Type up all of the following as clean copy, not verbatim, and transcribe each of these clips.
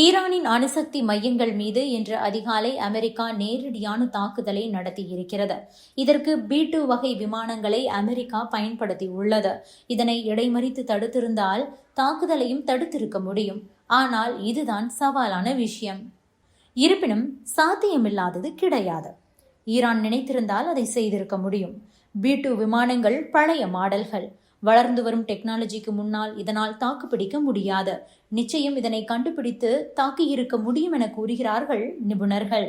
ஈரானின் அணுசக்தி மையங்கள் மீது இன்று அதிகாலை அமெரிக்கா நேரடியான தாக்குதலை நடத்தியிருக்கிறது. இதற்கு B-2 வகை விமானங்களை அமெரிக்கா பயன்படுத்தியுள்ளது. இதனை இடைமறித்து தடுத்திருந்தால் தாக்குதலையும் தடுத்திருக்க முடியும். ஆனால் இதுதான் சவாலான விஷயம். இருப்பினும் சாத்தியமில்லாதது கிடையாது. ஈரான் நினைத்திருந்தால் அதை செய்திருக்க முடியும். B-2 விமானங்கள் பழைய மாடல்கள். வளர்ந்து வரும் டெக்னாலஜிக்கு முன்னால் இதனால் தாக்குப்பிடிக்க முடியாது. நிச்சயம் இதனை கண்டுபிடித்து தாக்கியிருக்க முடியும் என கூறுகிறார்கள் நிபுணர்கள்.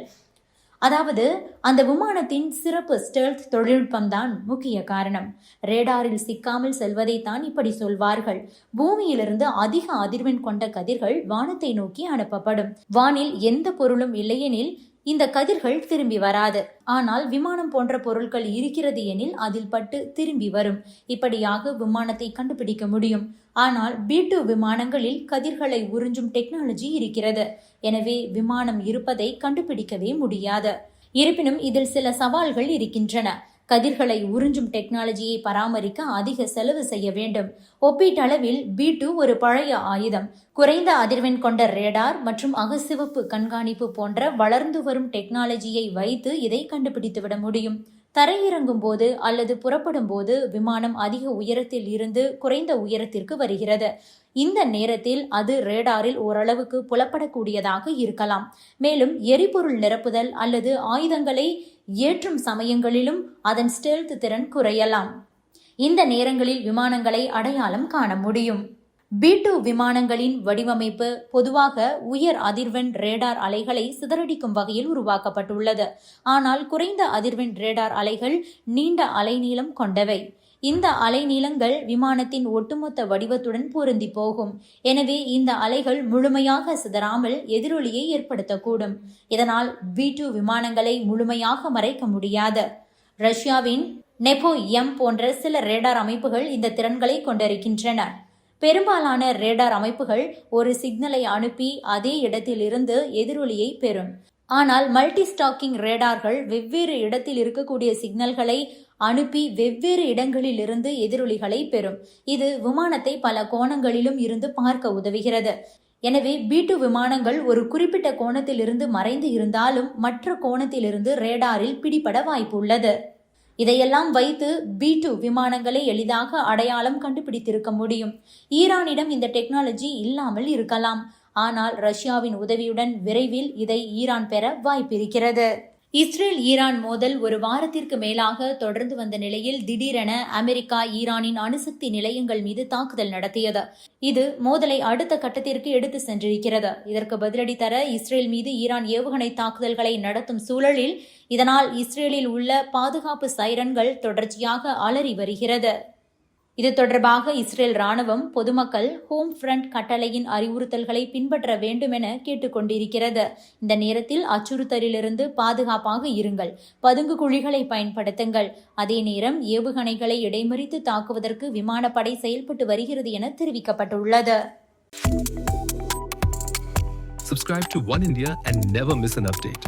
அதாவது அந்த விமானத்தின் சிறப்பு ஸ்டெல்த் தொழில்நுட்பம்தான் முக்கிய காரணம். ரேடாரில் சிக்காமல் செல்வதைத்தான் இப்படி சொல்வார்கள். பூமியிலிருந்து அதிக அதிர்வெண் கொண்ட கதிர்கள் வானத்தை நோக்கி அனுப்பப்படும். வானில் எந்த பொருளும் இல்லையெனில் இந்த கதிர்கள் திரும்பி வராது. ஆனால் விமானம் போன்ற பொருட்கள் இருக்கிறது எனில் அதில் பட்டு திரும்பி வரும். இப்படியாக விமானத்தை கண்டுபிடிக்க முடியும். ஆனால் B-2 விமானங்களில் கதிர்களை உறிஞ்சும் டெக்னாலஜி இருக்கிறது. எனவே விமானம் இருப்பதை கண்டுபிடிக்கவே முடியாது. இருப்பினும் இதில் சில சவால்கள் இருக்கின்றன. கதிர்களை உறிஞ்சும் டெக்னாலஜியை பராமரிக்க அதிக செலவு செய்ய வேண்டும். ஒப்பீட்டளவில் B-2 ஒரு பழைய ஆயுதம். குறைந்த அதிர்வெண் கொண்ட ரேடார் மற்றும் அகச்சிவப்பு கண்காணிப்பு போன்ற வளர்ந்து வரும் டெக்னாலஜியை வைத்து இதை கண்டுபிடித்துவிட முடியும். தரையிறங்கும் போது அல்லது புறப்படும் போது விமானம் அதிக உயரத்தில் இருந்து குறைந்த உயரத்திற்கு வருகிறது. இந்த நேரத்தில் அது ரேடாரில் ஓரளவுக்கு புலப்படக்கூடியதாக இருக்கலாம். மேலும் எரிபொருள் நிரப்புதல் அல்லது ஆயுதங்களை ஏற்றும் சமயங்களிலும் அதன் ஸ்டெல்த் திறன் குறையலாம். இந்த நேரங்களில் விமானங்களை அடையாளம் காண முடியும். B-2 விமானங்களின் வடிவமைப்பு பொதுவாக உயர் அதிர்வெண் ரேடார் அலைகளை சிதறடிக்கும் வகையில் உருவாக்கப்பட்டுள்ளது. ஆனால் குறைந்த அதிர்வெண் ரேடார் அலைகள் நீண்ட அலைநீளம் கொண்டவை. இந்த அலைநீளங்கள் விமானத்தின் ஒட்டுமொத்த வடிவத்துடன் பொருந்தி போகும். எனவே இந்த அலைகள் முழுமையாக சிதறாமல் எதிரொலியை ஏற்படுத்தக்கூடும். இதனால் B-2 விமானங்களை முழுமையாக மறைக்க முடியாது. ரஷ்யாவின் நெபோ-எம் போன்ற சில ரேடார் அமைப்புகள் இந்த திறன்களை கொண்டிருக்கின்றன. பெரும்பாலான ரேடார் அமைப்புகள் ஒரு சிக்னலை அனுப்பி அதே இடத்திலிருந்து எதிரொலியை பெறும். ஆனால் மல்டி ஸ்டாக்கிங் ரேடார்கள் வெவ்வேறு இடத்தில் இருக்கக்கூடிய சிக்னல்களை அனுப்பி வெவ்வேறு இடங்களில் இருந்து எதிரொலிகளை பெறும். இது விமானத்தை பல கோணங்களிலும் இருந்து பார்க்க உதவுகிறது. எனவே B-2 விமானங்கள் ஒரு குறிப்பிட்ட கோணத்தில் இருந்து மறைந்து இருந்தாலும் மற்ற கோணத்திலிருந்து ரேடாரில் பிடிபட வாய்ப்புள்ளது. இதையெல்லாம் வைத்து B-2 விமானங்களை எளிதாக அடையாளம் கண்டுபிடித்திருக்க முடியும். ஈரானிடம் இந்த டெக்னாலஜி இல்லாமல் இருக்கலாம். ஆனால் ரஷ்யாவின் உதவியுடன் விரைவில் இதை ஈரான் பெற வாய்ப்பிருக்கிறது. இஸ்ரேல் ஈரான் மோதல் ஒரு வாரத்திற்கு மேலாக தொடர்ந்து வந்த நிலையில் திடீரென அமெரிக்கா ஈரானின் அணுசக்தி நிலையங்கள் மீது தாக்குதல் நடத்தியது. இது மோதலை அடுத்த கட்டத்திற்கு எடுத்து சென்றிருக்கிறது. இதற்கு பதிலடி தர இஸ்ரேல் மீது ஈரான் ஏவுகணை தாக்குதல்களை நடத்தும் சூழலில் இதனால் இஸ்ரேலில் உள்ள பாதுகாப்பு சைரன்கள் தொடர்ச்சியாக அலறி வருகிறது. இது தொடர்பாக இஸ்ரேல் ராணுவம் பொதுமக்கள் ஹோம் ஃப்ரண்ட் கட்டளையின் அறிவுறுத்தல்களை பின்பற்ற வேண்டும் என கேட்டுக்கொண்டிருக்கிறது. இந்த நேரத்தில் அச்சுறுத்தலிலிருந்து பாதுகாப்பாக இருங்கள், பதுங்கு குழிகளை பயன்படுத்துங்கள். அதே நேரம் ஏவுகணைகளை இடைமறித்து தாக்குவதற்கு விமானப்படை செயல்பட்டு வருகிறது என தெரிவிக்கப்பட்டுள்ளது. Subscribe to One India and never miss an update.